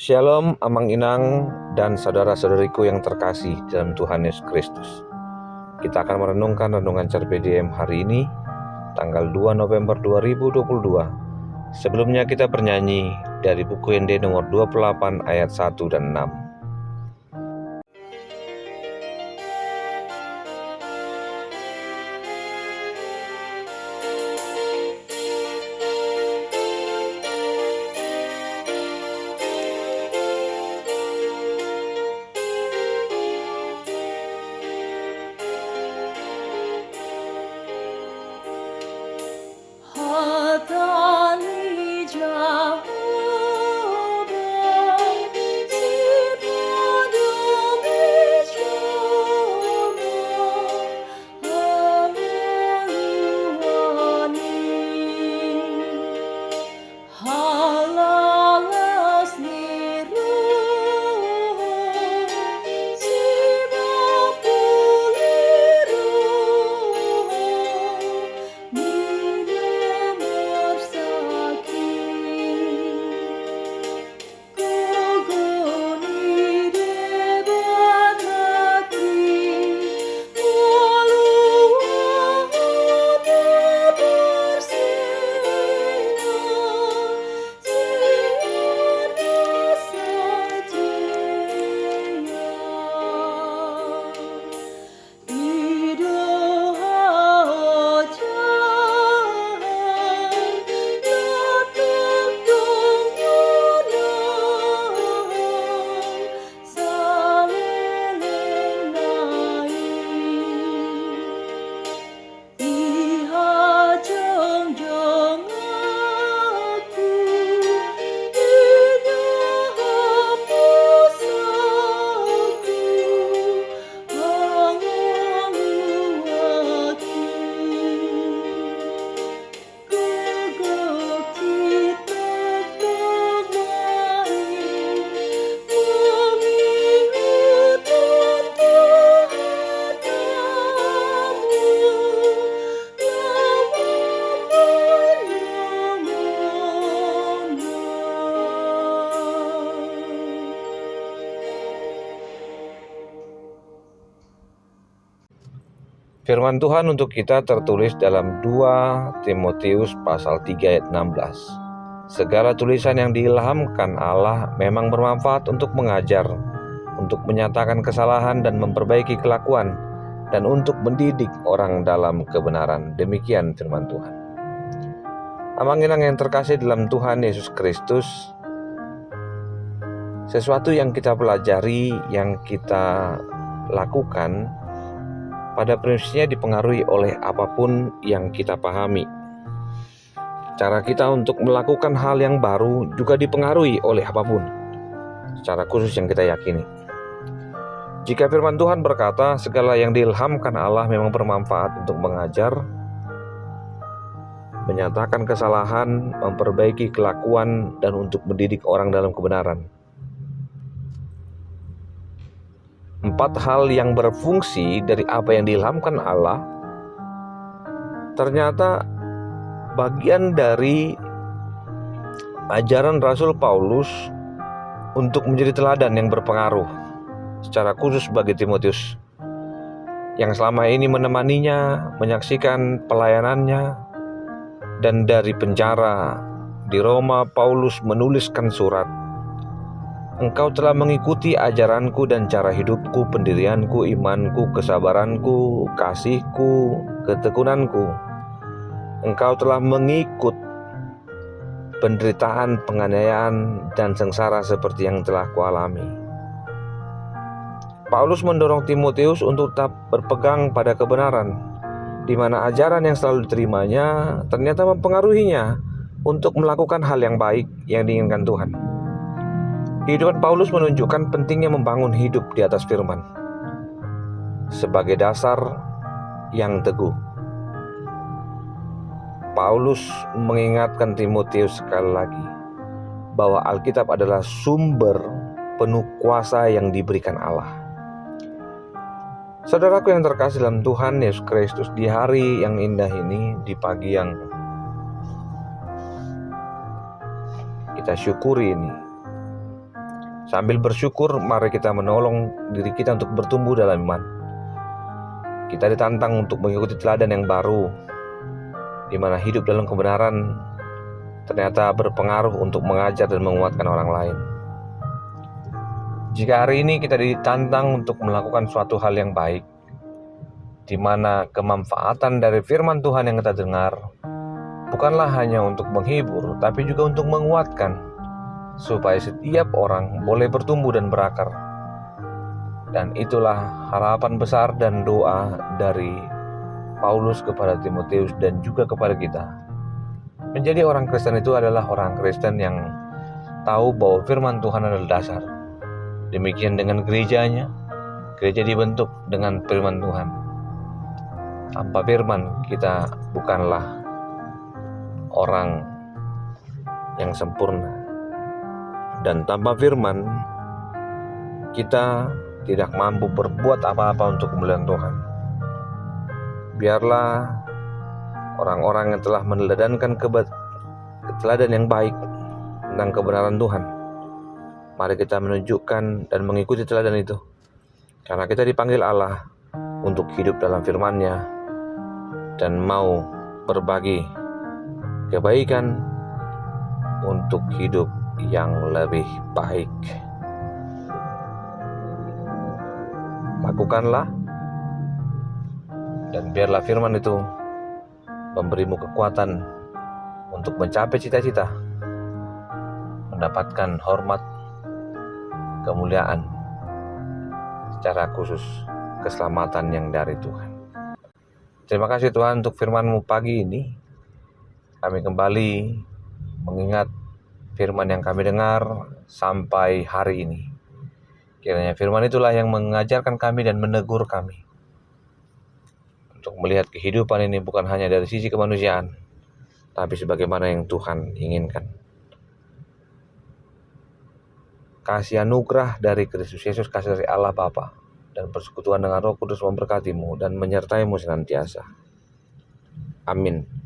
Shalom Amang Inang dan saudara-saudariku yang terkasih dalam Tuhan Yesus Kristus. Kita akan merenungkan renungan CRPDM hari ini, tanggal 2 November 2022. Sebelumnya kita bernyanyi dari buku ND nomor 28 ayat 1 dan 6. Firman Tuhan untuk kita tertulis dalam 2 Timotius pasal 3 ayat 16. Segala tulisan yang diilhamkan Allah memang bermanfaat untuk mengajar, untuk menyatakan kesalahan dan memperbaiki kelakuan, dan untuk mendidik orang dalam kebenaran. Demikian firman Tuhan. Amang Inang yang terkasih dalam Tuhan Yesus Kristus, sesuatu yang kita pelajari, yang kita lakukan, pada prinsipnya dipengaruhi oleh apapun yang kita pahami. Cara kita untuk melakukan hal yang baru juga dipengaruhi oleh apapun, secara khusus yang kita yakini. Jika firman Tuhan berkata, segala yang diilhamkan Allah memang bermanfaat untuk mengajar, menyatakan kesalahan, memperbaiki kelakuan, dan untuk mendidik orang dalam kebenaran. 4 hal yang berfungsi dari apa yang diilhamkan Allah ternyata bagian dari ajaran Rasul Paulus untuk menjadi teladan yang berpengaruh secara khusus bagi Timotius yang selama ini menemaninya, menyaksikan pelayanannya. Dan dari penjara di Roma, Paulus menuliskan surat, engkau telah mengikuti ajaranku dan cara hidupku, pendirianku, imanku, kesabaranku, kasihku, ketekunanku. Engkau telah mengikut penderitaan, penganiayaan, dan sengsara seperti yang telah kualami. Paulus mendorong Timotius untuk tetap berpegang pada kebenaran, di mana ajaran yang selalu diterimanya ternyata mempengaruhinya untuk melakukan hal yang baik yang diinginkan Tuhan. Kehidupan Paulus menunjukkan pentingnya membangun hidup di atas firman sebagai dasar yang teguh. Paulus mengingatkan Timotius sekali lagi bahwa Alkitab adalah sumber penuh kuasa yang diberikan Allah. Saudaraku yang terkasih dalam Tuhan Yesus Kristus, di hari yang indah ini, di pagi yang kita syukuri ini, Sambil bersyukur, mari kita menolong diri kita untuk bertumbuh dalam iman. Kita ditantang untuk mengikuti teladan yang baru, di mana hidup dalam kebenaran ternyata berpengaruh untuk mengajar dan menguatkan orang lain. Jika hari ini kita ditantang untuk melakukan suatu hal yang baik, di mana kemanfaatan dari firman Tuhan yang kita dengar bukanlah hanya untuk menghibur, tapi juga untuk menguatkan, supaya setiap orang boleh bertumbuh dan berakar. Dan itulah harapan besar dan doa dari Paulus kepada Timotius dan juga kepada kita. Menjadi orang Kristen itu adalah orang Kristen yang tahu bahwa firman Tuhan adalah dasar. Demikian dengan gerejanya, gereja dibentuk dengan firman Tuhan. Tanpa firman kita bukanlah orang yang sempurna. Dan tanpa firman kita tidak mampu berbuat apa-apa untuk kemuliaan Tuhan. Biarlah orang-orang yang telah meneladankan teladan yang baik tentang kebenaran Tuhan, mari kita menunjukkan dan mengikuti teladan itu. Karena kita dipanggil Allah untuk hidup dalam firman-Nya dan mau berbagi kebaikan untuk hidup yang lebih baik. Lakukanlah, dan biarlah firman itu memberimu kekuatan untuk mencapai cita-cita, mendapatkan hormat, kemuliaan, secara khusus keselamatan yang dari Tuhan. Terima kasih Tuhan untuk firman-Mu pagi ini. Kami kembali mengingat firman yang kami dengar sampai hari ini. Kiranya firman itulah yang mengajarkan kami dan menegur kami untuk melihat kehidupan ini bukan hanya dari sisi kemanusiaan, tapi sebagaimana yang Tuhan inginkan. Kasih anugerah dari Kristus Yesus, kasih dari Allah Bapa, dan persekutuan dengan Roh Kudus memberkatimu dan menyertaimu senantiasa. Amin.